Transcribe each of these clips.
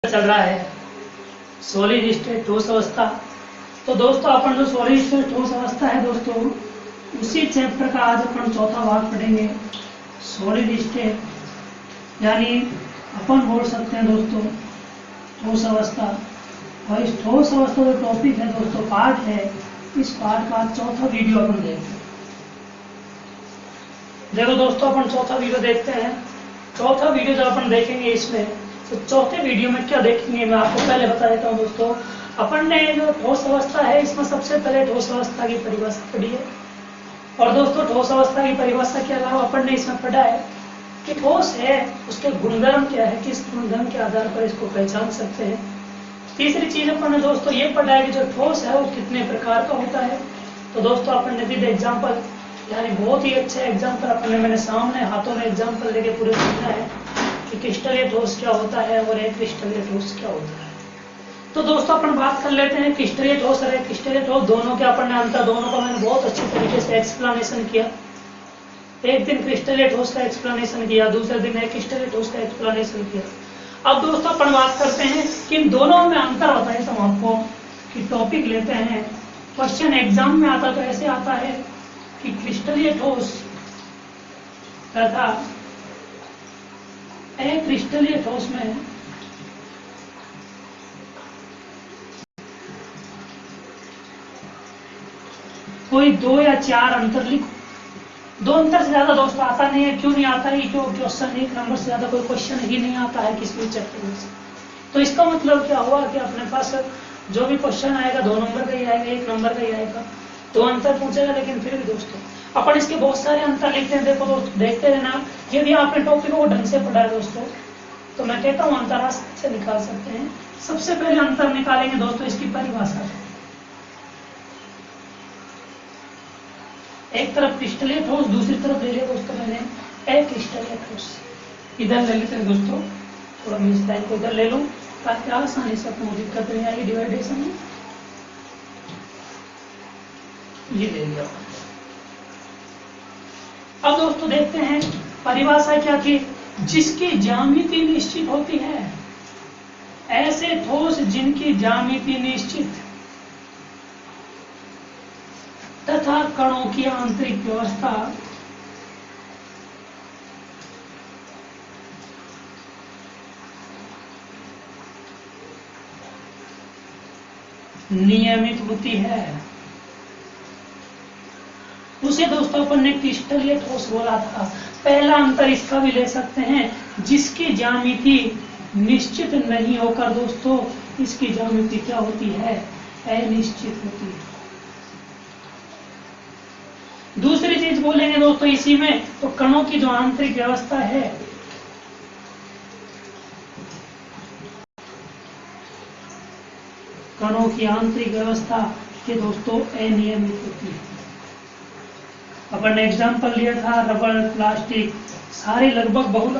चल रहा है सॉलिड स्टेट ठोस अवस्था। तो दोस्तों अपन जो सॉलिड स्टेट ठोस अवस्था है दोस्तों, उसी चैप्टर का आज अपन चौथा भाग पढ़ेंगे, सॉलिड स्टेट, यानी अपन बोल सकते हैं दोस्तों ठोस अवस्था। और इस ठोस अवस्था जो टॉपिक है दोस्तों, पार्ट है, इस पार्ट का चौथा वीडियो अपन देखते हैं। देखो दोस्तों, अपन चौथा वीडियो देखते हैं। चौथा वीडियो जब अपन देखेंगे इसमें, तो चौथे वीडियो में क्या देखेंगे मैं आपको पहले बता देता हूँ दोस्तों। अपन ने जो ठोस अवस्था है, इसमें सबसे पहले ठोस अवस्था की परिभाषा पढ़ी है। और दोस्तों ठोस अवस्था की परिभाषा के अलावा अपन ने इसमें पढ़ा है कि ठोस है उसके गुणधर्म क्या है, किस गुणधर्म के आधार पर इसको पहचान सकते हैं। तीसरी चीज अपन ने दोस्तों ये पढ़ा है कि जो ठोस है वो कितने प्रकार का होता है। तो दोस्तों अपन ने विद एग्जाम्पल, यानी बहुत ही अच्छा एग्जाम्पल अपन ने मैंने सामने हाथों में एग्जाम्पल लेके पूरे समझा है कि क्रिस्टलीय ठोस क्या होता है और एक क्रिस्टलीय ठोस क्या होता है। तो दोस्तों अपन बात कर लेते हैं क्रिस्टलीय ठोस और क्रिस्टलीय ठोस दोनों के अपन ने अंतर, दोनों का मैंने बहुत अच्छी तरीके से एक्सप्लेनेशन किया। एक दिन क्रिस्टलीय ठोस का एक्सप्लेनेशन किया, दूसरे दिन एक क्रिस्टलीय ठोस का एक्सप्लेनेशन किया। अब दोस्तों अपन बात करते हैं कि इन दोनों में अंतर होता है। तो आपको कि टॉपिक लेते हैं, क्वेश्चन एग्जाम में आता तो ऐसे आता है कि क्रिस्टलीय ठोस तथा अक्रिस्टलीय ठोस में कोई 2 या 4 अंतर लिखो। 2 अंतर से ज्यादा दोस्तों आता नहीं है। क्यों नहीं आता है? क्यों क्वेश्चन 1 नंबर से ज्यादा कोई क्वेश्चन ही नहीं आता है किसी भी चैप्टर में से। तो इसका मतलब क्या हुआ कि अपने पास जो भी क्वेश्चन आएगा 2 नंबर का ही आएगा, 1 नंबर का ही आएगा। 2 अंतर पूछेगा, लेकिन फिर भी दोस्तों अपन इसके बहुत सारे अंतर लिखते हैं। देखो दोस्तों, देखते रहना, यदि आपने टॉपिक को ढंग से पढ़ा है दोस्तों, तो मैं कहता हूँ अंतर आसानी से निकाल सकते हैं। सबसे पहले अंतर निकालेंगे दोस्तों इसकी परिभाषा। एक तरफ क्रिस्टलीय ठोस, दूसरी तरफ ले लिया दोस्तों मैंने अक्रिस्टलीय ठोस। इधर ले लेते हैं दोस्तों, थोड़ा मैं इस लाइन को इधर ले लूं ताकि आसानी से अपनी दिक्कत नहीं आएगी डिवाइडेशन में। ये ले लिया। अब दोस्तों देखते हैं परिभाषा क्या थी। जिसकी ज्यामिति निश्चित होती है, ऐसे ठोस जिनकी ज्यामिति निश्चित तथा कणों की आंतरिक व्यवस्था नियमित होती है, उसे दोस्तों अपन ने क्रिस्टलीय ठोस बोला था। पहला अंतर इसका भी ले सकते हैं, जिसकी ज्यामिति निश्चित नहीं होकर दोस्तों इसकी ज्यामिति क्या होती है, अनिश्चित होती है। दूसरी चीज बोलेंगे दोस्तों इसी में, तो कणों की जो आंतरिक व्यवस्था है, कणों की आंतरिक व्यवस्था के दोस्तों अनियमित होती है। अपन ने एग्जाम्पल लिया था रबर, प्लास्टिक, सारे लगभग बहुत।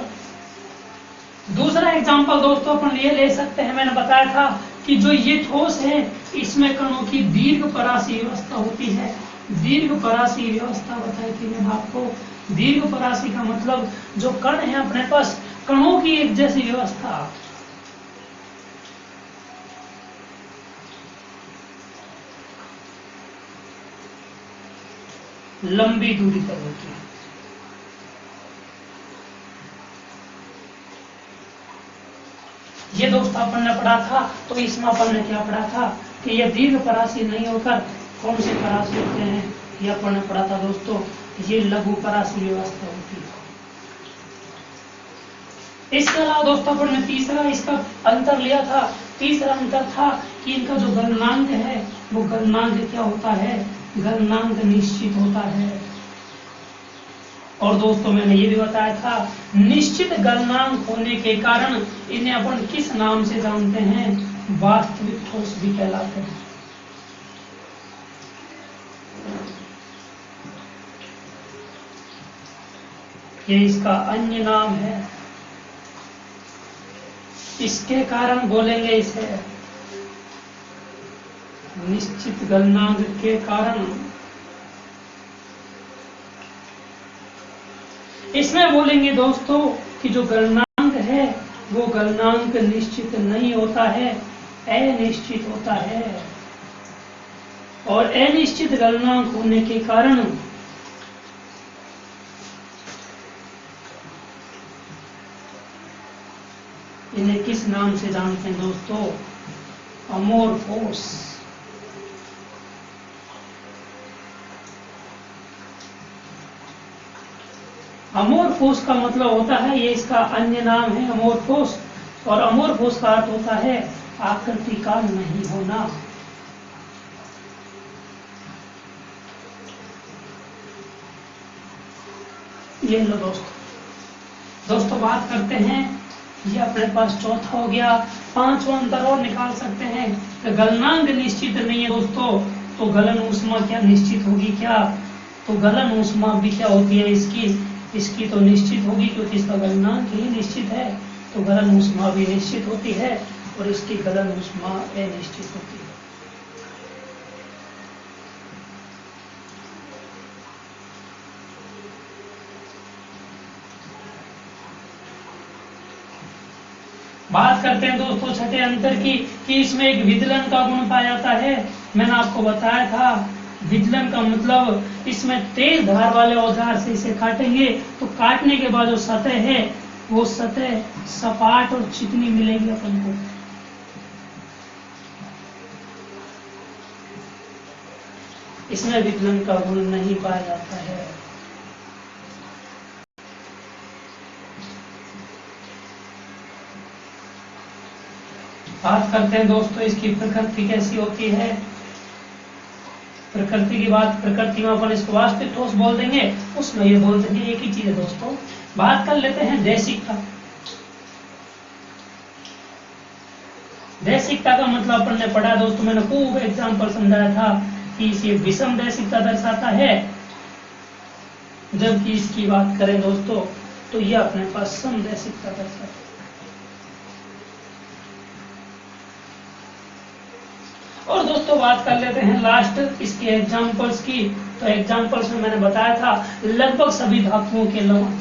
दूसरा एग्जाम्पल दोस्तों अपन ये ले सकते हैं, मैंने बताया था कि जो ये ठोस है इसमें कणों की दीर्घ परासी व्यवस्था होती है। दीर्घ परासी व्यवस्था बताई थी मैंने आपको। दीर्घ परासी का मतलब जो कण है अपने पास, कणों की एक जैसी व्यवस्था। लंबी दूरी पर होती है। ये दोस्तों अपन ने पढ़ा था। तो इसमें अपन ने क्या पढ़ा था कि ये दीर्घ परासी नहीं होकर कौन से परासी होते हैं, ये अपन ने पढ़ा था दोस्तों, ये लघु परासी व्यवस्था होती है। इसके अलावा दोस्तों अपन ने तीसरा इसका अंतर लिया था। तीसरा अंतर था कि इनका जो गलनांक है वो गलनांक क्या होता है, गलनांक निश्चित होता है। और दोस्तों मैंने ये भी बताया था, निश्चित गलनांक होने के कारण इन्हें अपन किस नाम से जानते हैं, वास्तविक ठोस भी कहलाते हैं। ये इसका अन्य नाम है। इसके कारण बोलेंगे इसे निश्चित गलनांक के कारण। इसमें बोलेंगे दोस्तों कि जो गलनांक है वो गलनांक निश्चित नहीं होता है, अनिश्चित होता है। और अनिश्चित गलनांक होने के कारण इन्हें किस नाम से जानते हैं दोस्तों? अमोर्फोस। अमोर्फोस का मतलब होता है, ये इसका अन्य नाम है अमोर्फोस, और अमोर्फोस का अर्थ होता है आकृति का नहीं होना। ये लो दोस्तों बात करते हैं, ये अपने पास चौथा हो गया। पांचवा अंतर और निकाल सकते हैं, तो गलनांक निश्चित नहीं है दोस्तों, तो गलन ऊष्मा क्या निश्चित होगी क्या? तो गलन ऊष्मा भी क्या होती है इसकी तो निश्चित होगी, क्योंकि इसका गलनांक ही निश्चित है, तो गलन ऊष्मा भी निश्चित होती है, और इसकी गलन ऊष्मा अनिश्चित होती है। बात करते हैं दोस्तों छठे अंतर की, कि इसमें एक विदलन का गुण पाया जाता है। मैंने आपको बताया था विदलन का मतलब, इसमें तेज धार वाले औजार से इसे काटेंगे तो काटने के बाद जो सतह है वो सतह सपाट और चिकनी मिलेगी अपन को। इसमें विदलन का गुण नहीं पाया जाता है। बात करते हैं दोस्तों इसकी प्रकृति कैसी होती है। प्रकृति की बात, प्रकृति में अपन इसको वास्तविक ठोस बोल देंगे, उसमें ये बोल देंगे एक ही चीज है दोस्तों। बात कर लेते हैं दैसिकता। दैसिकता का मतलब अपन ने पढ़ा दोस्तों, मैंने खूब एग्जाम्पल समझाया था कि इसे विषम दैसिकता दर्शाता है, जबकि इसकी बात करें दोस्तों तो यह अपने पास सम दैसिकता दर्शाता है। और दोस्तों बात कर लेते हैं लास्ट इसके एग्जाम्पल्स की। तो एग्जाम्पल्स में मैंने बताया था लगभग सभी धातुओं के लवण।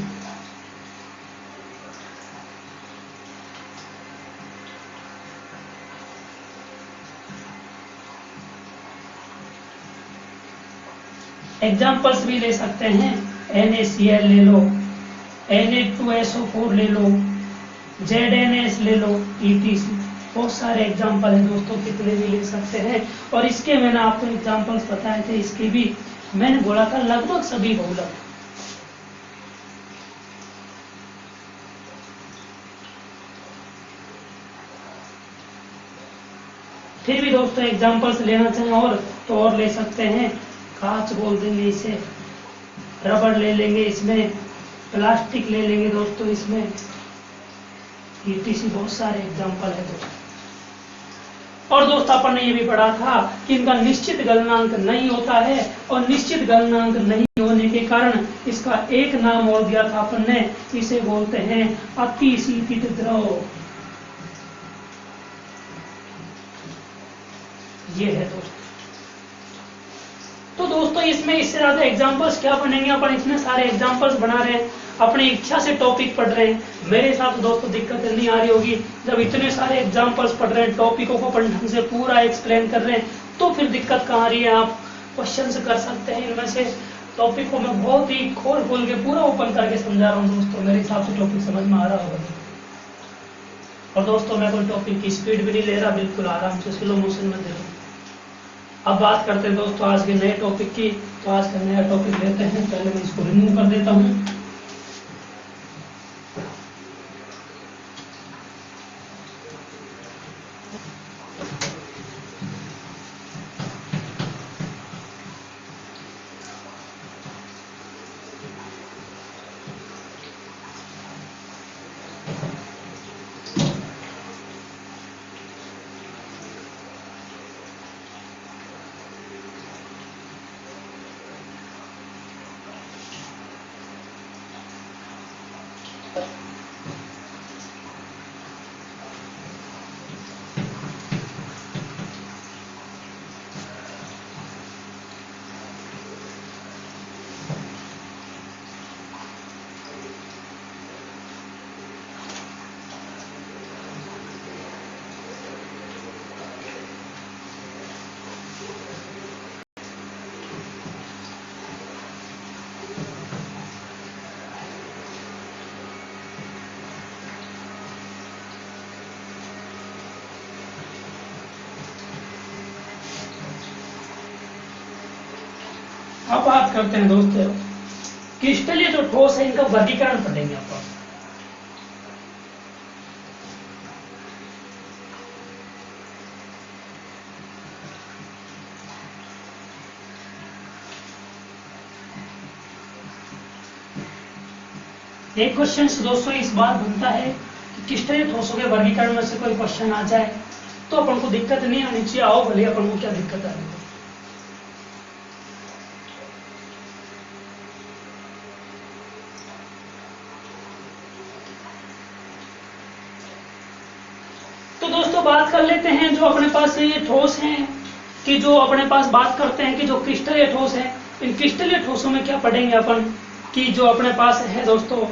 एग्जाम्पल्स भी ले सकते हैं, NaCl ले लो, Na2SO4 ले लो, ZNS ले लो, ETC। बहुत सारे एग्जाम्पल है दोस्तों, कितने भी ले सकते हैं। और इसके मैंने आपको एग्जाम्पल्स बताए थे, इसके भी मैंने बोला था लगभग सभी बहुलक। फिर भी दोस्तों एग्जाम्पल्स लेना चाहें और तो और ले सकते हैं, कांच बोल देंगे इसे, रबड़ ले लेंगे इसमें, प्लास्टिक ले लेंगे दोस्तों इसमें, ETC। बहुत सारे एग्जाम्पल है दोस्तों। और दोस्तों अपन ने ये भी पढ़ा था कि इनका निश्चित गलनांक नहीं होता है, और निश्चित गलनांक नहीं होने के कारण इसका एक नाम और दिया था अपन ने, इसे बोलते हैं अतिशीतित द्रव। ये है दोस्तों। तो दोस्तों इसमें इससे ज्यादा एग्जाम्पल्स क्या बनेंगे, अपन इतने सारे एग्जाम्पल्स बना रहे हैं, अपनी इच्छा से टॉपिक पढ़ रहे हैं। मेरे हिसाब से दोस्तों दिक्कत नहीं आ रही होगी, जब इतने सारे एग्जाम्पल्स पढ़ रहे हैं, टॉपिकों को अपन ढंग से पूरा एक्सप्लेन कर रहे हैं, तो फिर दिक्कत कहाँ आ रही है। आप क्वेश्चन कर सकते हैं इनमें से। टॉपिक को मैं बहुत ही खोल खोल के पूरा ओपन करके समझा रहा हूँ दोस्तों, मेरे हिसाब से टॉपिक समझ में आ रहा होगा। और दोस्तों मैं कोई टॉपिक की स्पीड भी नहीं ले रहा, बिल्कुल आराम से स्लो मोशन में दे रहा हूँ। अब बात करते हैं दोस्तों आज के नए टॉपिक की। तो आज का नया टॉपिक लेते हैं, पहले मैं इसको रिमूव कर देता हूँ। अब बात करते हैं दोस्तों क्रिस्टलीय जो ठोस है इनका वर्गीकरण पढ़ेंगे आप। एक क्वेश्चन से दोस्तों इस बार बनता है कि क्रिस्टलीय ठोसों के वर्गीकरण में से कोई क्वेश्चन आ जाए तो अपन को दिक्कत नहीं आनी चाहिए। आओ भले अपन को क्या दिक्कत आ रही है। तो दोस्तों बात कर लेते हैं जो अपने पास ये ठोस हैं कि जो अपने पास बात करते हैं कि जो क्रिस्टलीय ठोस है, इन क्रिस्टलीय ठोसों में क्या पढ़ेंगे अपन कि जो अपने पास है दोस्तों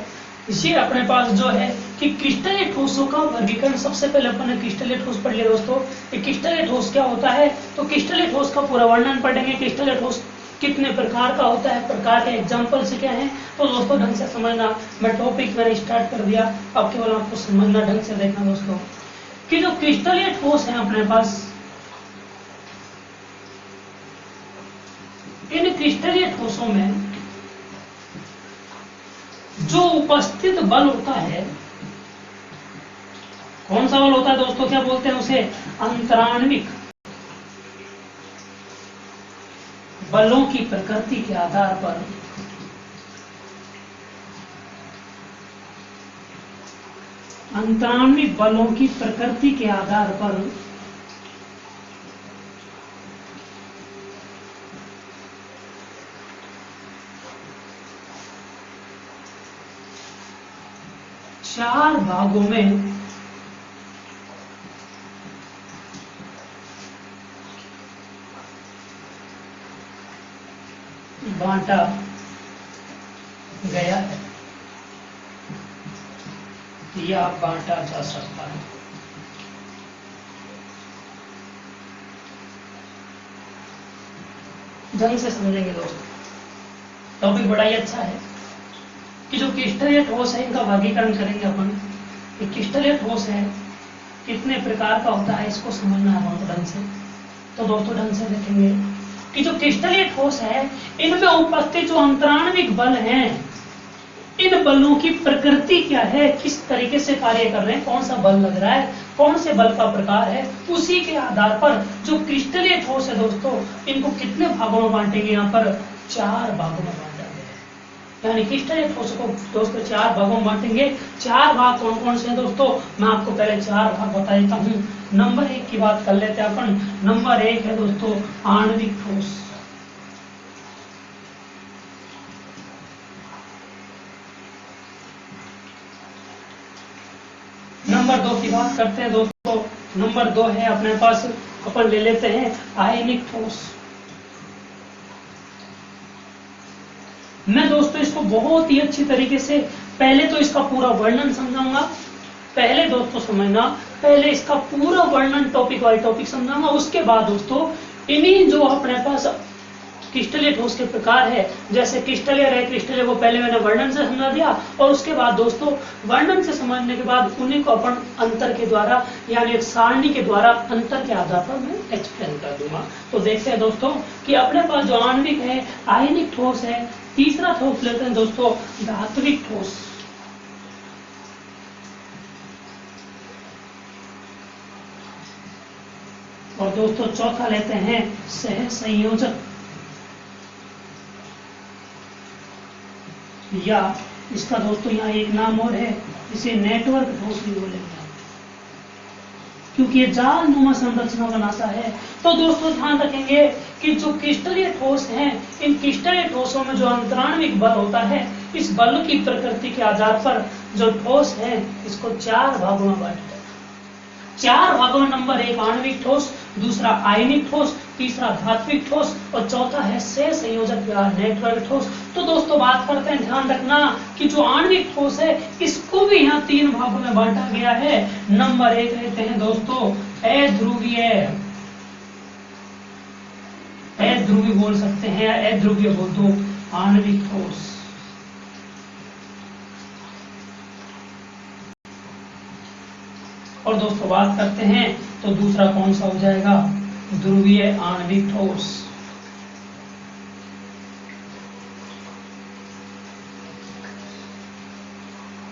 ये अपने पास जो है कि क्रिस्टलीय ठोसों का वर्गीकरण। सबसे पहले अपन ने क्रिस्टलीय ठोस पढ़ लिया दोस्तों। क्रिस्टलीय ठोस क्या होता है तो क्रिस्टलीय ठोस का पूरा वर्णन पढ़ेंगे। क्रिस्टलीय ठोस कितने प्रकार का होता है, प्रकार के एग्जाम्पल्स क्या हैं, तो दोस्तों ढंग से समझना। मैं टॉपिक मैंने स्टार्ट कर दिया, अब केवल आपको समझना, ढंग से देखना दोस्तों कि जो क्रिस्टलीय ठोस है अपने पास, इन क्रिस्टलीय ठोसों में जो उपस्थित बल होता है, कौन सा बल होता है दोस्तों, क्या बोलते हैं उसे, अंतराण्विक बलों की प्रकृति के आधार पर अंतराण्विक बलों की प्रकृति के आधार पर चार भागों में बांटा गया है या बांटा जा सकता है। ढंग से समझेंगे दोस्तों, टॉपिक बड़ा ही अच्छा है कि जो क्रिस्टलीय ठोस है इनका वर्गीकरण करेंगे अपन। ये क्रिस्टलीय ठोस है कितने प्रकार का होता है इसको समझना है हमको ढंग से। तो दोस्तों ढंग से देखेंगे कि जो क्रिस्टलीय ठोस है इनमें उपस्थित जो अंतराण्विक बल हैं, इन बलों की प्रकृति क्या है, किस तरीके से कार्य कर रहे हैं, कौन सा बल लग रहा है, कौन से बल का प्रकार है, उसी के आधार पर जो क्रिस्टलीय ठोस है दोस्तों इनको कितने भागों में बांटेंगे, यहाँ पर चार भागों में बांटा गया है। यानी क्रिस्टलीय ठोस को दोस्तों चार भागों में बांटेंगे। चार भाग कौन कौन से हैं दोस्तों, मैं आपको पहले चार भाग बता देता हूँ। नंबर एक की बात कर लेते हैं अपन। नंबर एक है दोस्तों आणविक ठोस। नंबर दो की बात करते हैं दोस्तों। नंबर दो है अपने पास, अपन ले लेते हैं आयनिक ठोस। मैं दोस्तों इसको बहुत ही अच्छी तरीके से पहले तो इसका पूरा वर्णन समझाऊंगा। पहले दोस्तों समझना, पहले इसका पूरा वर्णन टॉपिक वाइज टॉपिक समझाऊंगा। उसके बाद दोस्तों इन्हीं जो अपने पास क्रिस्टलीय ठोस के प्रकार है, जैसे क्रिस्टलीय रहे क्रिस्टलीय को पहले मैंने वर्णन से समझा दिया, और उसके बाद दोस्तों वर्णन से समझने के बाद उन्हीं को अपन अंतर के द्वारा यानी एक सारणी के द्वारा अंतर के आधार पर मैं एक्सप्लेन कर दूंगा। तो देखते हैं दोस्तों कि अपने पास जो आणविक है, आयनिक ठोस है। तीसरा ठोस लेते हैं दोस्तों धात्विक ठोस। और दोस्तों चौथा लेते हैं सह संयोजक, या इसका दोस्तों यहाँ एक नाम और है, इसे नेटवर्क ठोस भी बोलेंगे क्योंकि ये जाल नुमा संरचना बनाता है। तो दोस्तों ध्यान रखेंगे कि जो क्रिस्टलीय ठोस हैं, इन क्रिस्टलीय ठोसों में जो अंतराण्विक बल होता है, इस बल की प्रकृति के आधार पर जो ठोस है इसको चार भागों में बांटा जाता है। चार भागों में नंबर एक आणविक ठोस, दूसरा आयनिक ठोस, तीसरा धात्विक ठोस और चौथा है सह संयोजक या नेटवर्क ठोस। तो दोस्तों बात करते हैं, ध्यान रखना कि जो आणविक ठोस है इसको भी यहाँ तीन भागों में बांटा गया है। नंबर एक लेते हैं दोस्तों अध्रुवीय, अध्रुवीय बोल सकते हैं, अध्रुवीय बोल दो आणविक ठोस। और दोस्तों बात करते हैं तो दूसरा कौन सा हो जाएगा, ध्रुवीय आणविक ठोस।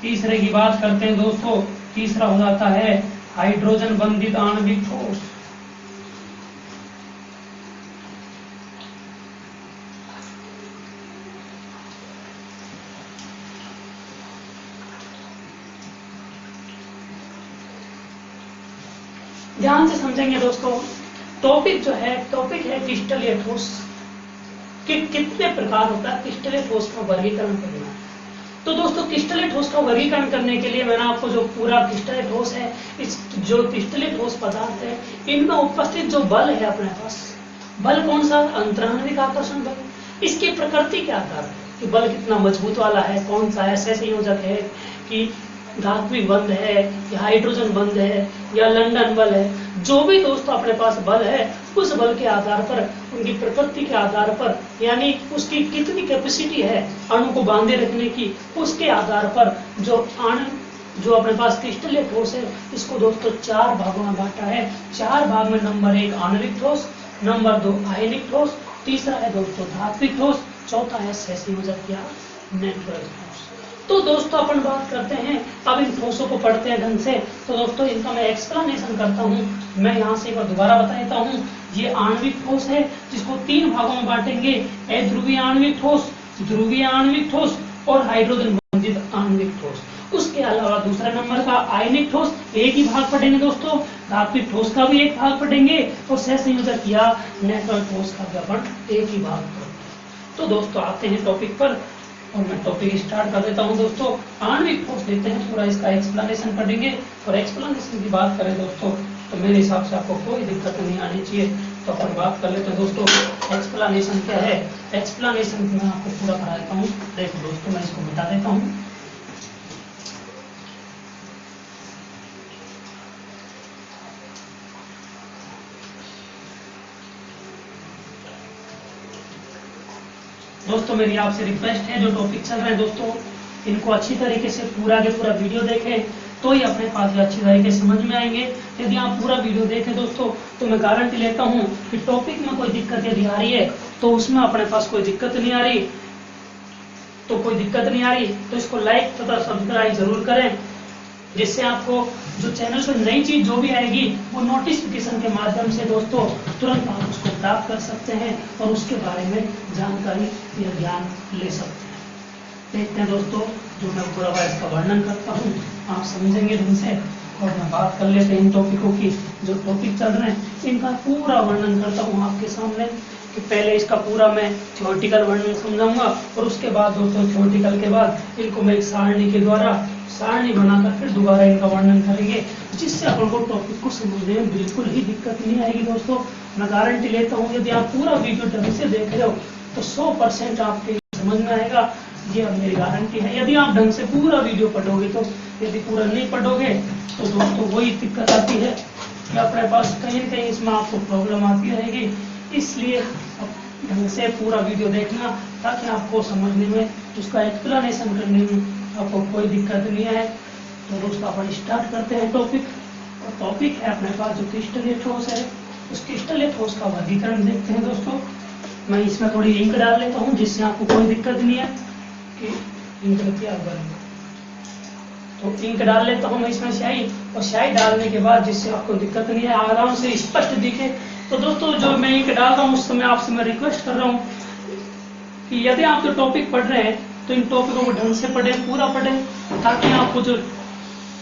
तीसरे की बात करते हैं दोस्तों, तीसरा हो जाता है हाइड्रोजन बंधित आणविक ठोस। ध्यान से समझेंगे दोस्तों, टॉपिक जो है, टॉपिक है क्रिस्टलीय ठोस कि कितने प्रकार होता है क्रिस्टलीय ठोस का वर्गीकरण करना। तो दोस्तों क्रिस्टलीय ठोस का वर्गीकरण करने के लिए मैंने आपको जो पूरा क्रिस्टलीय ठोस है, इस जो क्रिस्टलीय ठोस पदार्थ है, इनमें उपस्थित जो बल है अपने पास, बल कौन सा, अंतराण्विक आकर्षण बल। इसकी प्रकृति के आधार पर कि बल कितना मजबूत वाला है, कौन सा ऐसे संयोजक है कि धात्विक बंध है या हाइड्रोजन बंध है या लंदन बल है, जो भी दोस्तों अपने पास बल है, उस बल के आधार पर, उनकी प्रकृति के आधार पर, यानी उसकी कितनी कैपेसिटी है अणु को बांधे रखने की, उसके आधार पर जो अपने पास क्रिस्टलीय ठोस है, इसको दोस्तों 4 भागों में बांटा है। 4 भाग में नंबर 1 आणविक ठोस, नंबर 2 आयनिक ठोस, तीसरा है दोस्तों धात्विक ठोस, चौथा है सहसंयोजक या नेचुरल ठोस। तो दोस्तों अपन बात करते हैं, अब इन ठोसों को पढ़ते हैं ढंग से। तो दोस्तों इनका मैं एक्सप्लेनेशन करता हूँ। मैं यहाँ से एक बार दोबारा बता देता हूँ। ये आणविक ठोस है जिसको 3 भागों में बांटेंगे, अध्रुवीय आणविक ठोस, ध्रुवीय आणविक ठोस और हाइड्रोजन बंधित आणविक ठोस। उसके अलावा दूसरा नंबर का आयनिक ठोस, एक ही भाग पढ़ेंगे दोस्तों, धात्विक ठोस का भी एक भाग पढ़ेंगे और सहसंयोजक या नेचुरल ठोस का भी अपन एक ही भाग पढ़ेंगे। तो दोस्तों आते हैं टॉपिक पर और मैं टॉपिक स्टार्ट कर देता हूं दोस्तों। आणविक ठोस लेते हैं, पूरा इसका एक्सप्लेनेशन पढ़ेंगे और एक्सप्लेनेशन की बात करें दोस्तों तो मेरे हिसाब से आपको कोई दिक्कत नहीं आनी चाहिए। तो अपन बात कर लेते हैं दोस्तों, एक्सप्लेनेशन क्या है। एक्सप्लेनेशन मैं आपको पूरा करा देता हूँ। देखो दोस्तों मैं इसको मिटा देता हूँ। दोस्तों मेरी आपसे रिक्वेस्ट है, जो टॉपिक चल रहे हैं दोस्तों, इनको अच्छी तरीके से पूरा के पूरा वीडियो देखें तो ही अपने पास अच्छी तरीके से समझ में आएंगे। यदि आप पूरा वीडियो देखें दोस्तों तो मैं गारंटी लेता हूं कि टॉपिक में कोई दिक्कत यदि आ रही है तो उसमें अपने पास कोई दिक्कत नहीं आ रही, तो इसको लाइक तथा सब्सक्राइब जरूर करें, जिससे आपको जो चैनल पर नई चीज जो भी आएगी वो नोटिफिकेशन के माध्यम से दोस्तों तुरंत आप उसको प्राप्त कर सकते हैं और उसके बारे में जानकारी या ज्ञान ले सकते हैं। देखते हैं दोस्तों, जो मैं पूरा इसका वर्णन करता हूँ आप समझेंगे ढंग से और मैं बात कर लेते हैं इन टॉपिकों की। जो टॉपिक चल रहे हैं इनका पूरा वर्णन करता हूँ आपके सामने कि पहले इसका पूरा मैं थ्योरेटिकल वर्णन समझाऊंगा और उसके बाद दोस्तों थ्योरेटिकल के बाद इनको मैं एक सारणी के द्वारा सारणी बनाकर फिर दोबारा इनका वर्णन करेंगे, जिससे अपन को टॉपिक को समझने में बिल्कुल ही दिक्कत नहीं आएगी। दोस्तों मैं गारंटी लेता हूँ यदि आप पूरा वीडियो ढंग से देख रहे हो तो 100% आपके समझ में आएगा, ये मेरी गारंटी है। यदि आप ढंग से पूरा वीडियो पढ़ोगे तो, यदि पूरा नहीं पढ़ोगे तो दोस्तों वही दिक्कत आती है कि अपने पास कहीं न कहीं इसमें आपको प्रॉब्लम आती रहेगी। इसलिए ढंग से पूरा वीडियो देखना ताकि आपको समझने में, उसका एक्सप्लेनेशन करने में आपको कोई दिक्कत नहीं आए। तो दोस्तों अपन स्टार्ट करते हैं टॉपिक। और टॉपिक है अपने पास जो क्रिस्टलीय ठोस है, उस क्रिस्टलीय ठोस का वर्गीकरण देखते हैं दोस्तों। मैं इसमें थोड़ी इंक डाल लेता हूँ जिससे आपको कोई दिक्कत नहीं है कि इंक क्या बनेगा। तो इंक डाल लेता हूँ मैं इसमें स्याही, और स्याही डालने के बाद जिससे आपको दिक्कत नहीं है, आराम से स्पष्ट दिखे। तो दोस्तों जो मैं इंक डाल रहा हूँ उस समय आपसे मैं रिक्वेस्ट कर रहा हूँ कि यदि आप जो टॉपिक पढ़ रहे हैं तो इन टॉपिकों को ढंग से पढ़ें, पूरा पढ़ें, ताकि आपको जो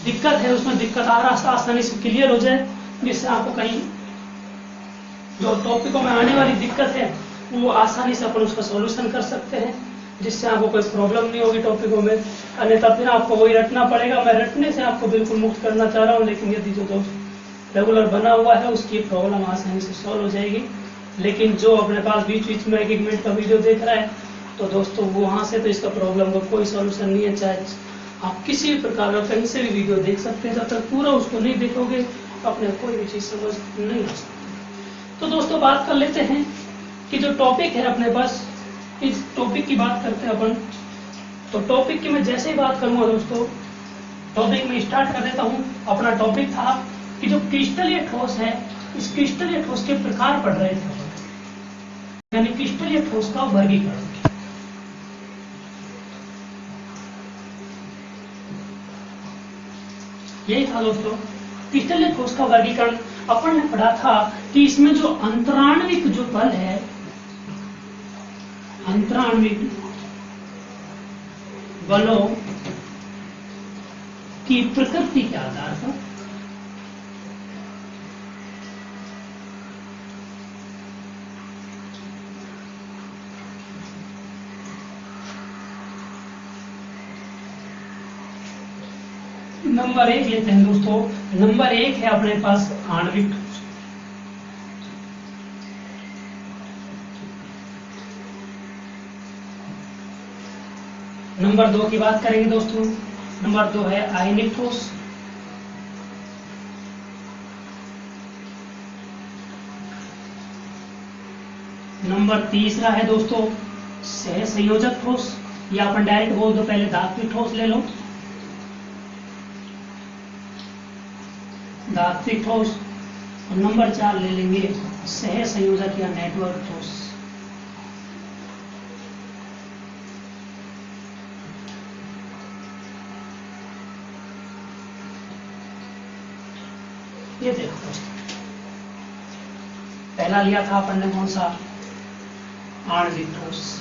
दिक्कत है उसमें दिक्कत आसानी से क्लियर हो जाए, जिससे आपको कहीं जो टॉपिकों में आने वाली दिक्कत है वो आसानी से अपन उसका सॉल्यूशन कर सकते हैं, जिससे आपको कोई प्रॉब्लम नहीं होगी टॉपिकों में। अन्यथा फिर आपको वही रटना पड़ेगा। मैं रटने से आपको बिल्कुल मुक्त करना चाह रहा हूँ, लेकिन यदि जो दोस्त रेगुलर बना हुआ है उसकी प्रॉब्लम आसानी से सॉल्व हो जाएगी। लेकिन जो अपने पास बीच बीच में 1-1 मिनट का वीडियो देख रहा है तो दोस्तों वहां से तो इसका प्रॉब्लम का कोई सॉल्यूशन नहीं है। चाहे आप किसी भी प्रकार का कहीं से भी वीडियो देख सकते हैं, जब तक पूरा उसको नहीं देखोगे अपने कोई भी चीज समझ नहीं आ सकती। तो दोस्तों बात कर लेते हैं कि जो टॉपिक है अपने पास, इस टॉपिक की बात करते हैं अपन। तो टॉपिक की मैं जैसे ही बात करूंगा दोस्तों, टॉपिक में स्टार्ट कर देता हूं। अपना टॉपिक था कि जो क्रिस्टलीय ठोस है, इस क्रिस्टलीय ठोस के प्रकार पढ़ रहे थे, यानी क्रिस्टलीय ठोस का वर्गीकरण। यही था दोस्तों क्रिस्टलीय ठोस का वर्गीकरण। अपन ने पढ़ा था कि इसमें जो अंतराण्विक जो बल है, अंतराण्विक बलों की प्रकृति के आधार पर नंबर 1 लेते हैं दोस्तों। नंबर 1 है अपने पास आणविक ठोस। नंबर 2 की बात करेंगे दोस्तों। नंबर 2 है आयनिक ठोस। नंबर 3 है दोस्तों सहसंयोजक ठोस, या अपन डायरेक्ट बोल दो, पहले धात्विक ठोस ले लो, धात्विक ठोस। और नंबर 4 ले लेंगे सहसंयोजक या नेटवर्क ठोस। ये देखो दोस्तों, पहला लिया था अपन ने कौन सा, आणविक ठोस।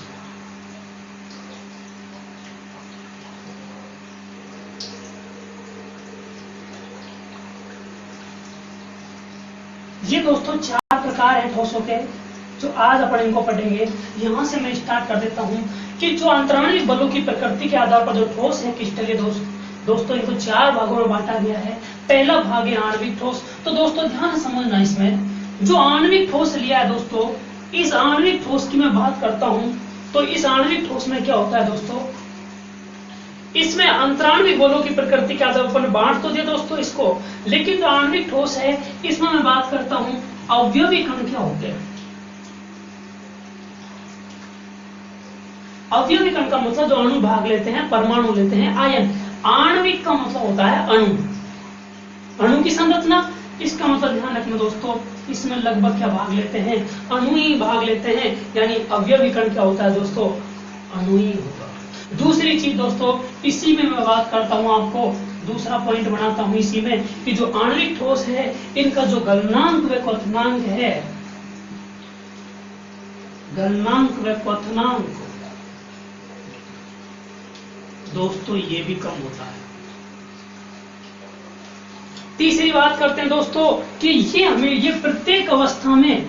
ये दोस्तों 4 प्रकार है ठोसों के, जो आज अपन इनको पढ़ेंगे। यहां से मैं स्टार्ट कर देता हूं कि जो अंतराण्विक बलों की प्रकृति के आधार पर जो ठोस है क्रिस्टलीय दोस्तों इनको 4 भागों में बांटा गया है। पहला भाग है आणविक ठोस। तो दोस्तों ध्यान से समझना, इसमें जो आणविक ठोस लिया है दोस्तों, इस आणविक ठोस की मैं बात करता हूं तो इस आणविक ठोस में क्या होता है दोस्तों, इसमें अंतराण्विक बलों की प्रकृति के आधार पर बांट तो दिया दोस्तों इसको, लेकिन जो आणविक ठोस है इसमें मैं बात करता हूं अवयवी कण क्या होते हैं। अवयवी कण का मतलब जो अणु भाग लेते हैं, परमाणु लेते हैं, आयन। आणविक का मतलब होता है अणु, अणु की संरचना। इसका मतलब ध्यान रखना दोस्तों, इसमें लगभग क्या भाग लेते हैं, अणु ही भाग लेते हैं, यानी अवयवी कण क्या होता है दोस्तों, अणु ही होगा। दूसरी चीज दोस्तों, इसी में मैं बात करता हूं, आपको दूसरा पॉइंट बनाता हूं इसी में, कि जो आणविक ठोस है इनका जो गलनांक व क्वथनांक है, गलनांक व क्वथनांक दोस्तों ये भी कम होता है। तीसरी बात करते हैं दोस्तों कि ये प्रत्येक अवस्था में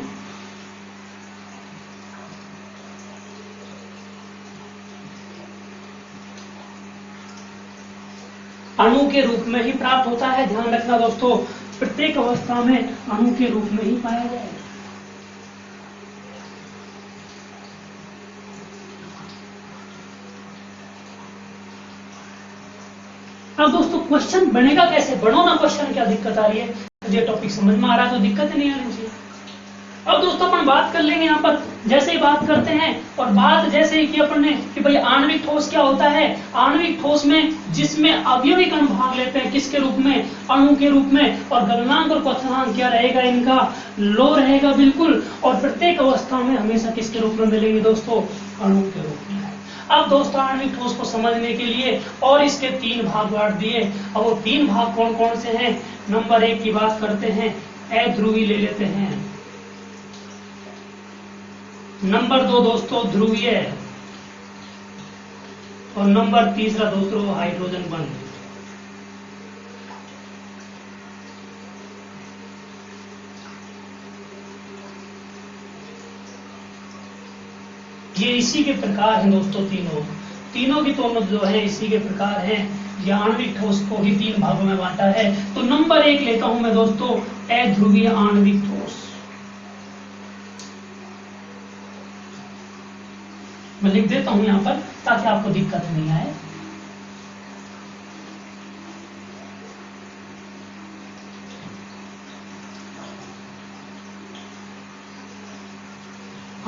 अणु के रूप में ही प्राप्त होता है। ध्यान रखना दोस्तों, प्रत्येक अवस्था में अणु के रूप में ही पाया जाएगा। अब दोस्तों क्वेश्चन बनेगा कैसे, बढ़ो ना क्वेश्चन, क्या दिक्कत आ रही है, मुझे टॉपिक समझ में आ रहा है तो दिक्कत नहीं आनी चाहिए। अब दोस्तों अपन बात कर लेंगे यहाँ पर, जैसे ही बात करते हैं और बात जैसे ही की अपन ने कि भाई आणविक ठोस क्या होता है। आणविक ठोस में जिसमें अवयवी कण भाग लेते हैं, किसके रूप में, अणु के रूप में, और गलनांक और क्वथनांक क्या रहेगा, इनका लो रहेगा बिल्कुल, और प्रत्येक अवस्था में हमेशा किसके रूप में मिलेंगे दोस्तों, अणु के रूप में। अब दोस्तों आणविक ठोस को समझने के लिए और इसके 3 भाग बांट दिए। अब वो 3 भाग कौन कौन से हैं, नंबर 1 की बात करते हैं, अध्रुवी ले लेते हैं। नंबर 2 दोस्तों ध्रुवीय, और नंबर 3 दोस्तों हाइड्रोजन बंध। ये इसी के प्रकार हैं दोस्तों, तीनों की दोनों जो है इसी के प्रकार हैं। ये आणविक ठोस को ही 3 भागों में बांटा है। तो नंबर 1 लेता हूं मैं दोस्तों, अध्रुवीय आणविक ठोस। मैं लिख देता हूं यहां पर ताकि आपको दिक्कत नहीं आए।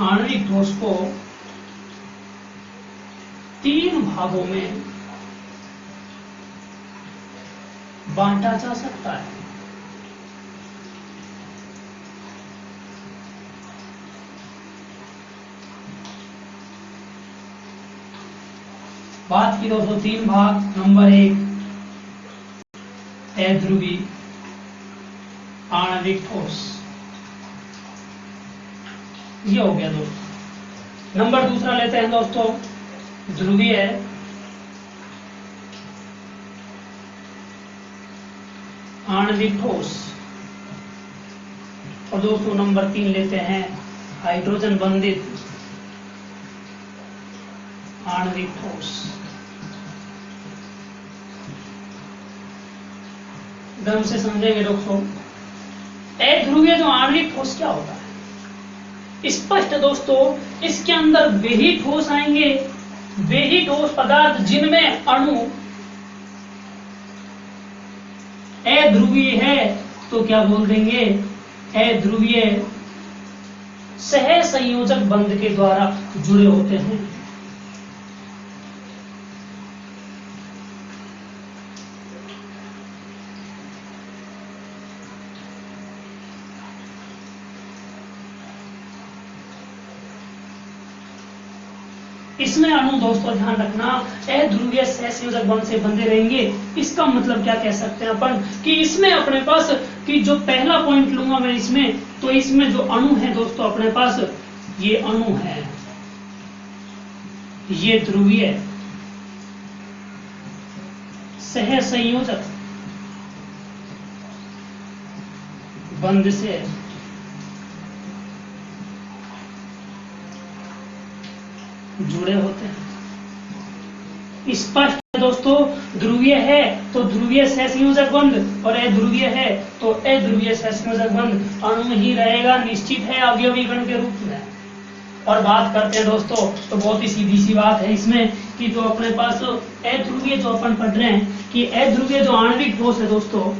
आणविक ठोस को 3 भागों में बांटा जा सकता है। बात की दोस्तों 3 भाग। नंबर 1 अध्रुवी आणविक ठोस। ये हो गया दोस्तों। नंबर दूसरा लेते हैं दोस्तों, ध्रुवीय आणविक ठोस। और दोस्तों नंबर 3 लेते हैं हाइड्रोजन बंधित आणविक ठोस। ढंग से समझेंगे दोस्तों। अध्रुवीय जो आणविक ठोस क्या होता है? स्पष्ट दोस्तों, इसके अंदर वे ही ठोस आएंगे, वे ही ठोस पदार्थ जिनमें अणु अध्रुवीय है तो क्या बोल देंगे? अध्रुवीय सहसंयोजक बंध के द्वारा जुड़े होते हैं। इसमें अणु दोस्तों ध्यान रखना अध्रुवीय सहसंयोजक बंध से बंधे रहेंगे। इसका मतलब क्या कह सकते हैं अपन कि इसमें अपने पास कि जो पहला पॉइंट लूंगा मैं इसमें, तो इसमें जो अणु है दोस्तों अपने पास, ये अणु है, ये ध्रुवीय सहसंयोजक बंध से जुड़े होते हैं। स्पष्ट है दोस्तों, ध्रुवीय है तो ध्रुवीय सहसंयोजक बंध और अध्रुवीय है तो अध्रुवीय सहसंयोजक बंध अणु ही रहेगा, निश्चित है, अवयवी गण के रूप में। और बात करते हैं दोस्तों, तो बहुत ही सीधी सी बात है इसमें कि जो अपने पास अध्रुवीय जो अपन पढ़ रहे हैं कि अध्रुवीय जो आणविक ठोस है दोस्तों,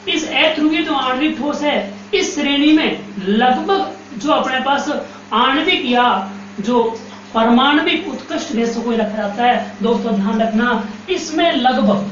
इस अध्रुवीय जो आणविक ठोस है इस श्रेणी में लगभग जो अपने पास आणविक या जो परमाणविक उत्कृष्ट गैसों को रखा जाता है। दोस्तों ध्यान रखना, इसमें लगभग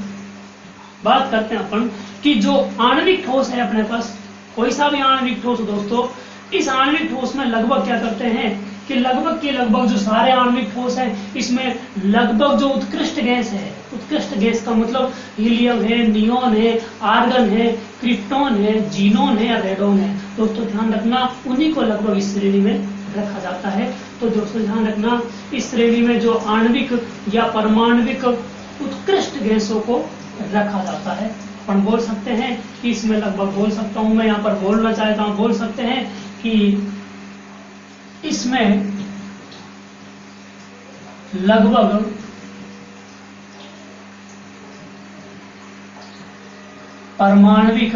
बात करते हैं अपन कि जो आणविक ठोस है अपने पास, कोई सा भी आणविक ठोस दोस्तों, इस आणविक ठोस में लगभग क्या करते हैं कि लगभग के लगभग जो सारे आणविक ठोस है इसमें लगभग जो उत्कृष्ट गैस है, उत्कृष्ट गैस का मतलब हीलियम है, नियोन है, आर्गन है, क्रिप्टॉन है, जीनोन है, रेडोन है। दोस्तों ध्यान रखना, उन्हीं को लगभग इस श्रेणी में रखा जाता है। तो दोस्तों ध्यान रखना, इस श्रेणी में जो आणविक या परमाणविक उत्कृष्ट गैसों को रखा जाता है। अपन बोल सकते हैं कि इसमें लगभग बोल सकता हूं मैं, यहाँ पर बोलना चाहता हूं, बोल सकते हैं कि इसमें लगभग परमाणविक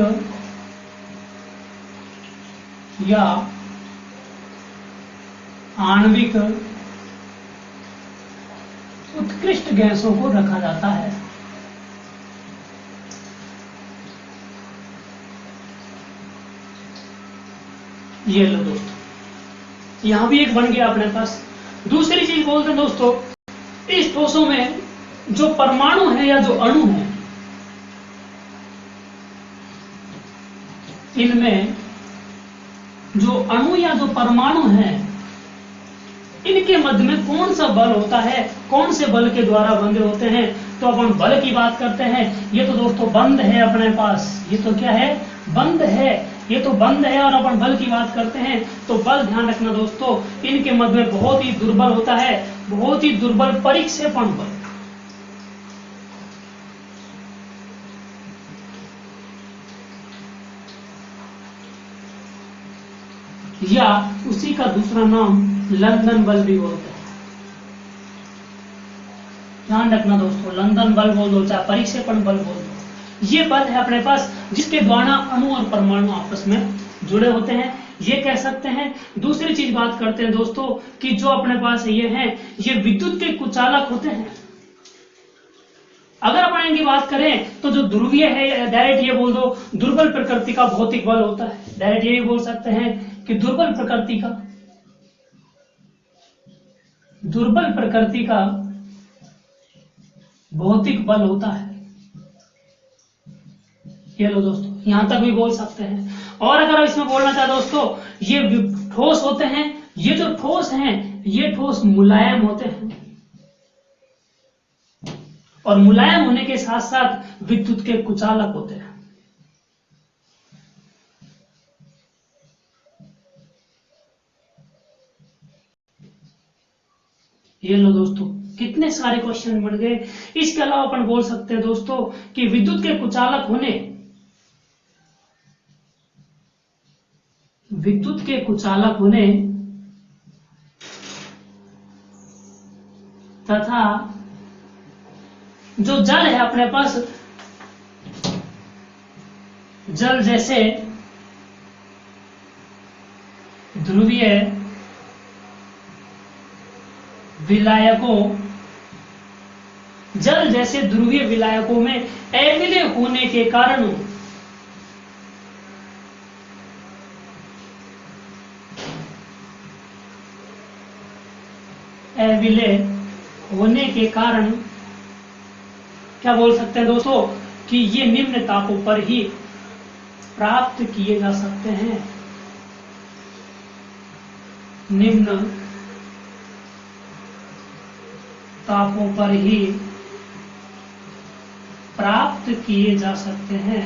या आणविक उत्कृष्ट गैसों को रखा जाता है। ये लो दोस्तों, यहां भी एक बन गया अपने पास। दूसरी चीज बोलते हैं दोस्तों, इस ठोसों में जो परमाणु है या जो अणु है, इनमें जो अणु या जो परमाणु है, इनके मध्य में कौन सा बल होता है, कौन से बल के द्वारा बंधे होते हैं? तो अपन बल की बात करते हैं। ये तो दोस्तों बंध है अपने पास, ये तो क्या है? बंध है, ये तो बंध है। और अपन बल की बात करते हैं तो बल ध्यान रखना दोस्तों, इनके मध्य में बहुत ही दुर्बल होता है, बहुत ही दुर्बल परिक्षेपण बल। या उसी का दूसरा नाम लंदन बल भी बोलते हैं। ध्यान रखना दोस्तों, लंदन बल बोल दो चाहे परिक्षेपण बल बोल दो, ये बल है अपने पास जिसके द्वारा अणु और परमाणु आपस में जुड़े होते हैं, ये कह सकते हैं। दूसरी चीज बात करते हैं दोस्तों कि जो अपने पास ये है, ये विद्युत के कुचालक होते हैं। अगर अपन इनकी बात करें तो जो ध्रुवीय है, डायरेक्ट ये बोल दो दुर्बल प्रकृति का भौतिक बल होता है। डायरेक्ट ये भी बोल सकते हैं कि दुर्बल प्रकृति का भौतिक बल होता है। ये लो दोस्तों, यहां तक भी बोल सकते हैं। और अगर इसमें बोलना चाहे दोस्तों, ये ठोस होते हैं, ये जो ठोस हैं, ये ठोस मुलायम होते हैं और मुलायम होने के साथ साथ विद्युत के कुचालक होते हैं। ये लो दोस्तों, कितने सारे क्वेश्चन बन गए। इसके अलावा अपन बोल सकते हैं दोस्तों कि विद्युत के कुचालक होने, विद्युत के कुचालक होने तथा जो जल है अपने पास, जल जैसे ध्रुवीय विलायकों, जल जैसे ध्रुवीय विलायकों में अविलय होने के कारण अविलय होने के कारण क्या बोल सकते हैं दोस्तों कि ये निम्न तापों पर ही प्राप्त किए जा सकते हैं। निम्न तापों पर ही प्राप्त किए जा सकते हैं।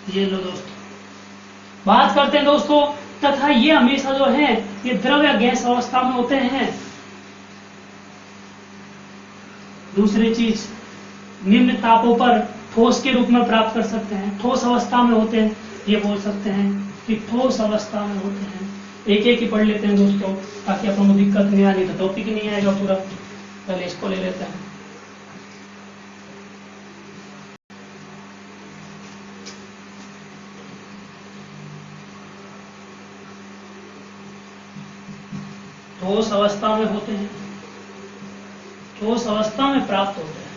ये लो दोस्तों, बात करते हैं दोस्तों, तथा ये हमेशा जो है ये द्रव या गैस अवस्था में होते हैं। दूसरी चीज, निम्न तापों पर ठोस के रूप में प्राप्त कर सकते हैं, ठोस अवस्था में होते हैं। ये बोल सकते हैं कि ठोस अवस्था में होते हैं। एक एक ही पढ़ लेते हैं दोस्तों ताकि अपन को दिक्कत नहीं आनी, तो टॉपिक ही नहीं आएगा पूरा। पहले इसको ले लेते हैं। ठोस अवस्था में होते हैं, ठोस अवस्था में प्राप्त होते हैं।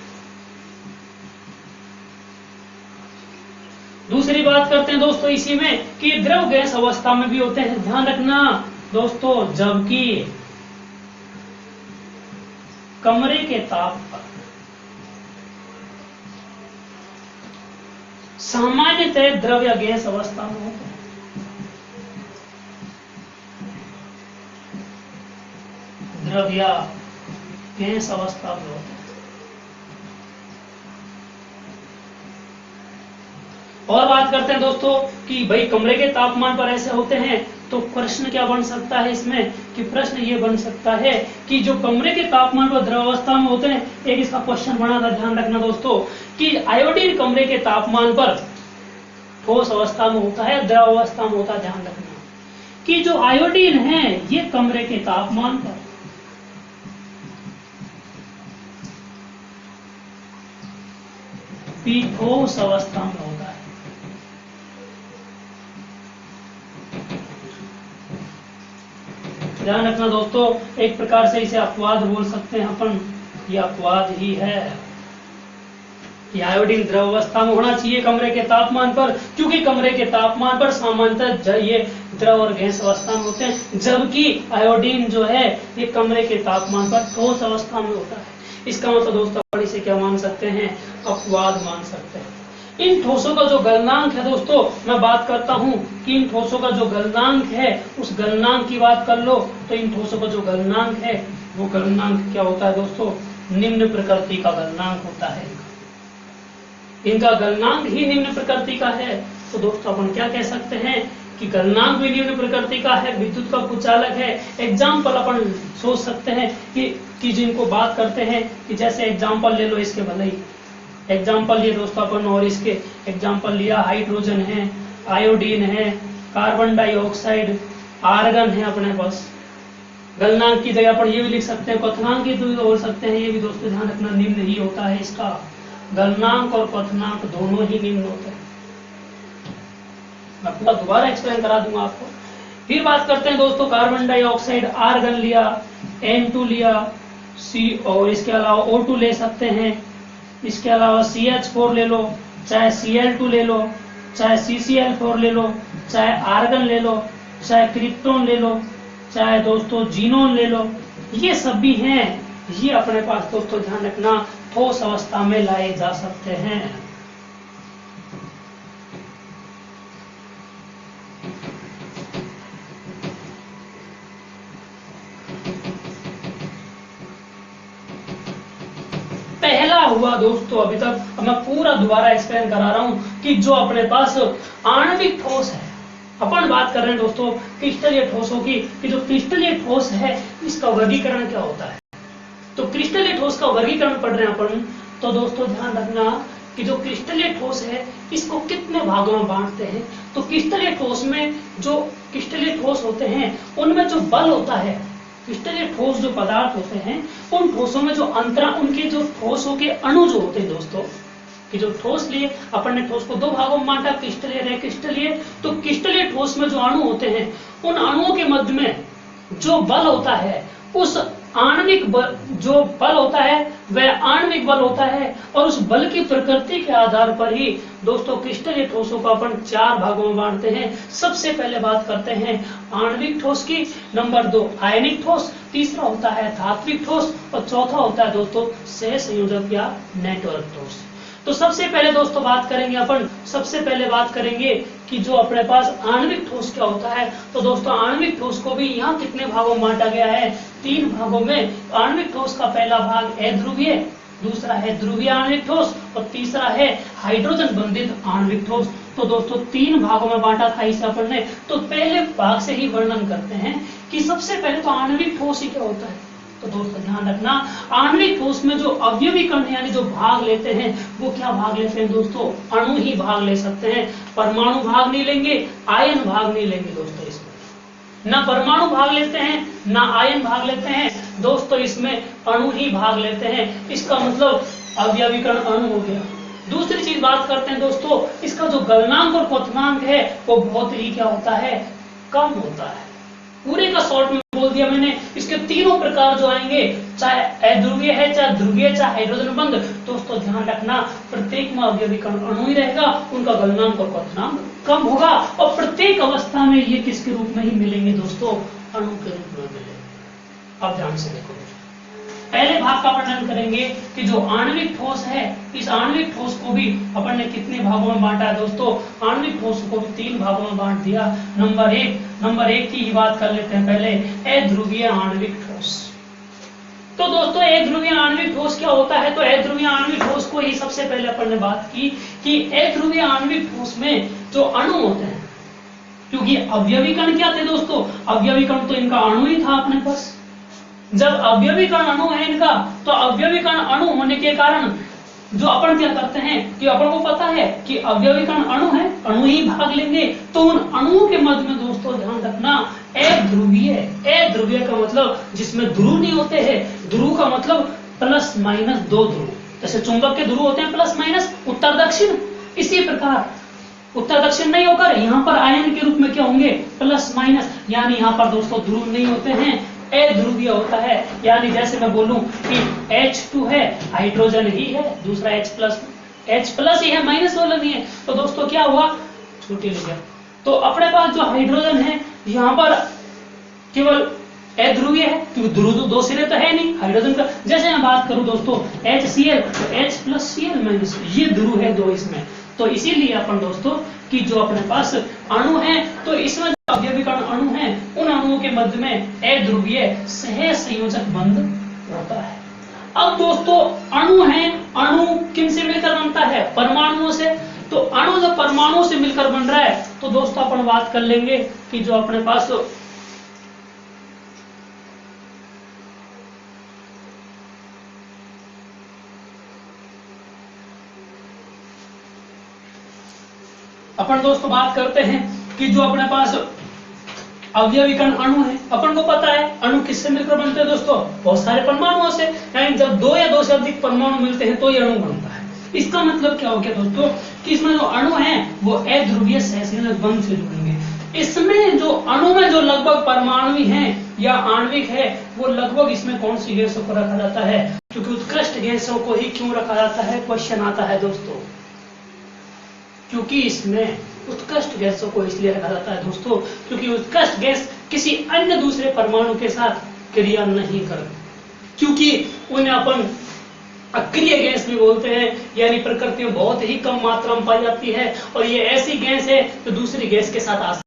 दूसरी बात करते हैं दोस्तों इसी में कि द्रव गैस अवस्था में भी होते हैं। ध्यान रखना दोस्तों, जबकि कमरे के ताप पर सामान्यतः द्रव या गैस अवस्था में होते हैं। द्रव या गैस अवस्था में होते हैं। और बात करते हैं दोस्तों कि भाई कमरे के तापमान पर ऐसे होते हैं, तो प्रश्न क्या बन सकता है इसमें कि प्रश्न ये बन सकता है कि जो कमरे के तापमान पर द्रव अवस्था में होते हैं, एक इसका क्वेश्चन बना था। ध्यान रखना दोस्तों कि आयोडीन कमरे के तापमान पर ठोस अवस्था में होता है, द्रव अवस्था में होता है। ध्यान रखना कि जो आयोडीन है ये कमरे के तापमान पर भी ठोस अवस्था में होता है। ध्यान रखना दोस्तों, एक प्रकार से इसे अपवाद बोल सकते हैं अपन, ये अपवाद ही है कि आयोडीन द्रव अवस्था में होना चाहिए कमरे के तापमान पर, क्योंकि कमरे के तापमान पर सामान्यतः ये द्रव और गैस अवस्था में होते हैं, जबकि आयोडीन जो है ये कमरे के तापमान पर ठोस अवस्था में होता है। इसका मतलब दोस्तों अपन इसे क्या मान सकते हैं, अपवाद मान सकते हैं। इन ठोसों का जो गलनांक है दोस्तों, मैं बात करता हूं कि इन ठोसों का जो गलनांक है उस गलनांक की बात कर लो, तो इन ठोसों का जो गलनांक है वो गलनांक क्या होता है दोस्तों, निम्न प्रकृति का गलनांक होता है। इनका गलनांक ही निम्न प्रकृति का है, तो दोस्तों अपन क्या कह सकते हैं कि गलनांक भी निम्न प्रकृति का है, विद्युत का कुचालक है। एग्जाम्पल अपन सोच सकते हैं कि जिनको बात करते हैं कि जैसे एग्जाम्पल ले लो इसके भले ही एग्जाम्पल लिए दोस्तों अपन, और इसके एग्जाम्पल लिया हाइड्रोजन है, आयोडीन है, कार्बन डाइऑक्साइड, आर्गन है अपने पास। गलनांक की जगह पर ये भी लिख सकते हैं, क्वथनांक की तो बोल सकते हैं। ये भी दोस्तों ध्यान रखना निम्न ही होता है, इसका गलनांक और क्वथनांक दोनों ही निम्न होते हैं। मैं पूरा दोबारा एक्सप्लेन करा दूंगा आपको। फिर बात करते हैं दोस्तों कार्बन डाइऑक्साइड, आर्गन लिया, N2 लिया, C और इसके अलावा O2 ले सकते हैं, इसके अलावा CH4 ले लो, चाहे Cl2 ले लो, चाहे CCl4 ले लो, चाहे आर्गन ले लो, चाहे क्रिप्टोन ले लो, चाहे दोस्तों जीनोन ले लो, ये सब भी हैं। ये अपने पास दोस्तों ध्यान रखना ठोस अवस्था में लाए जा सकते हैं। पहला हुआ दोस्तों अभी तक, अब मैं पूरा दोबारा एक्सप्लेन करा रहा हूं कि जो अपने पास आणविक ठोस है, अपन बात कर रहे हैं दोस्तों क्रिस्टलीय ठोसों की, कि जो क्रिस्टलीय ठोस है इसका वर्गीकरण क्या होता है। तो क्रिस्टलीय ठोस का वर्गीकरण पढ़ रहे हैं अपन, तो दोस्तों ध्यान रखना कि जो क्रिस्टलीय ठोस है इसको कितने भागों में बांटते हैं। तो क्रिस्टलीय ठोस में जो क्रिस्टलीय ठोस होते हैं उनमें जो बल होता है, क्रिस्टलीय ठोस जो पदार्थ होते हैं उन ठोसों में जो अंतरा, उनके जो ठोसों के अणु जो होते हैं दोस्तों, कि जो ठोस लिए अपन ने ठोस को दो भागों में बांटा, क्रिस्टलीय और क्रिस्टलीय। तो क्रिस्टलीय ठोस में जो अणु होते हैं उन अणुओं के मध्य में जो बल होता है, उस आणविक बल, जो बल होता है वह आणविक बल होता है, और उस बल की प्रकृति के आधार पर ही दोस्तों क्रिस्टलीय ठोसों को अपन चार भागों में बांटते हैं। सबसे पहले बात करते हैं आणविक ठोस की, नंबर 2 आयनिक ठोस, तीसरा होता है धात्विक ठोस, और चौथा होता है दोस्तों सहसंयोजक या नेटवर्क ठोस। तो सबसे पहले दोस्तों बात करेंगे अपन, सबसे पहले बात करेंगे कि जो अपने पास आणविक ठोस क्या होता है। तो दोस्तों आणविक ठोस को भी यहाँ कितने भागों में बांटा गया है, 3 भागों में। आणविक ठोस का पहला भाग अध्रुवीय, दूसरा है ध्रुवीय आणविक ठोस, और तीसरा है हाइड्रोजन बंधित आणविक ठोस। तो दोस्तों 3 भागों में बांटा था इसे अपन ने। तो पहले भाग से ही वर्णन करते हैं कि सबसे पहले तो आणविक ठोस ही क्या होता है। तो दोस्तों ध्यान रखना, आणविक ठोस में जो अवयवी कण यानी जो भाग लेते हैं वो क्या भाग लेते हैं दोस्तों, अणु ही भाग ले सकते हैं, परमाणु भाग नहीं लेंगे, आयन भाग नहीं लेंगे दोस्तों। इसमें ना परमाणु भाग लेते हैं ना आयन भाग लेते हैं दोस्तों, इसमें अणु ही भाग लेते हैं। इसका मतलब अवयवी कण अणु हो गया। दूसरी चीज बात करते हैं दोस्तों, इसका जो गलनांक और क्वथनांक है वो बहुत ही क्या होता है, कम होता है। पूरे का शॉर्ट में बोल दिया मैंने। इसके तीनों प्रकार जो आएंगे, चाहे अध्रुवीय है, चाहे ध्रुवीय, चाहे हाइड्रोजन बंध, दोस्तों ध्यान रखना प्रत्येक में अवयवी कण अणु ही रहेगा, उनका गलनांक और क्वथनांक कम होगा, और प्रत्येक अवस्था में ये किसके रूप में ही मिलेंगे दोस्तों, अणु के रूप में मिलेंगे। अब ध्यान से देखो, पहले भाग का वर्णन करेंगे कि जो आणविक ठोस है, इस आणविक ठोस को भी अपन ने कितने भागों में बांटा है दोस्तों, आणविक ठोस को भी 3 भागों में बांट दिया। नंबर एक की ही बात कर लेते हैं पहले, अध्रुवीय आणविक ठोस। तो दोस्तों अध्रुवीय आणविक ठोस क्या होता है, तो अध्रुवीय आणविक ठोस को ही सबसे पहले अपन ने बात की कि अध्रुवीय आणविक ठोस में जो अणु होते हैं, क्योंकि अवयवी कण क्या थे दोस्तों, अवयवी कण तो इनका अणु ही था अपने पास। जब अवयवी कण अणु है इनका, तो अवयवी कण अणु होने के कारण जो अपन क्या करते हैं कि अपन को पता है कि अवयवी कण अणु है, अणु ही भाग लेंगे। तो उन अणुओं के मध्य में दोस्तों ध्यान रखना अध्रुवीय, अध्रुवीय का मतलब जिसमें ध्रुव नहीं होते हैं, ध्रुव का मतलब प्लस माइनस 2 ध्रुव, जैसे चुंबक के ध्रुव होते हैं प्लस माइनस उत्तर दक्षिण, इसी प्रकार उत्तर दक्षिण नहीं होकर यहाँ पर आयन के रूप में क्या होंगे, प्लस माइनस, यानी यहाँ पर दोस्तों ध्रुव नहीं होते हैं, अध्रुवीय होता है। यानी जैसे मैं बोलूं कि H2 है, हाइड्रोजन ही है, दूसरा H प्लस ही है, माइनस वाला नहीं है। तो दोस्तों क्या हुआ, छुट्टी ले गया। तो अपने पास जो हाइड्रोजन है यहाँ पर केवल अध्रुवीय है, क्योंकि ध्रुव तो 2 सिरे तो है नहीं हाइड्रोजन का। जैसे मैं बात करूं दोस्तों HCl, तो H प्लस Cl माइनस, ये ध्रुव है 2 इसमें। तो इसीलिए अपन दोस्तों कि जो अपने पास अणु है, तो इसमें जो अवयवी कण अणु है, उन अणुओं के मध्य में अध्रुवीय सहसंयोजक बंध होता है। अब दोस्तों अणु है, अणु किन से मिलकर बनता है, परमाणुओं से। तो अणु जब परमाणुओं से मिलकर बन रहा है, तो दोस्तों अपन बात कर लेंगे कि जो अपने पास अपन दोस्तों बात करते हैं कि जो अपने पास अवयवी कण अणु है, अपन को पता है अणु किससे मिलकर बनते हैं दोस्तों, बहुत सारे परमाणुओं से। यानी जब 2 या 2 से अधिक परमाणु मिलते हैं तो ये अणु बनता है। इसका मतलब क्या हो गया दोस्तों कि इसमें जो अणु है वो अध्रुवीय सहसंयोजक बंध से जुड़ेंगे। इसमें जो अणु में जो लगभग परमाणु हैं या आणविक है, वो लगभग इसमें कौन सी गैसों को रखा जाता है, क्योंकि उत्कृष्ट गैसों को ही क्यों रखा जाता है, क्वेश्चन आता है दोस्तों, क्योंकि इसमें उत्कृष्ट गैसों को इसलिए रखा जाता है दोस्तों क्योंकि उत्कृष्ट गैस किसी अन्य दूसरे परमाणु के साथ क्रिया नहीं करती, क्योंकि उन्हें अपन अक्रिय गैस भी बोलते हैं, यानी प्रकृति में बहुत ही कम मात्रा में पाई जाती है, और ये ऐसी गैस है जो दूसरी गैस के साथ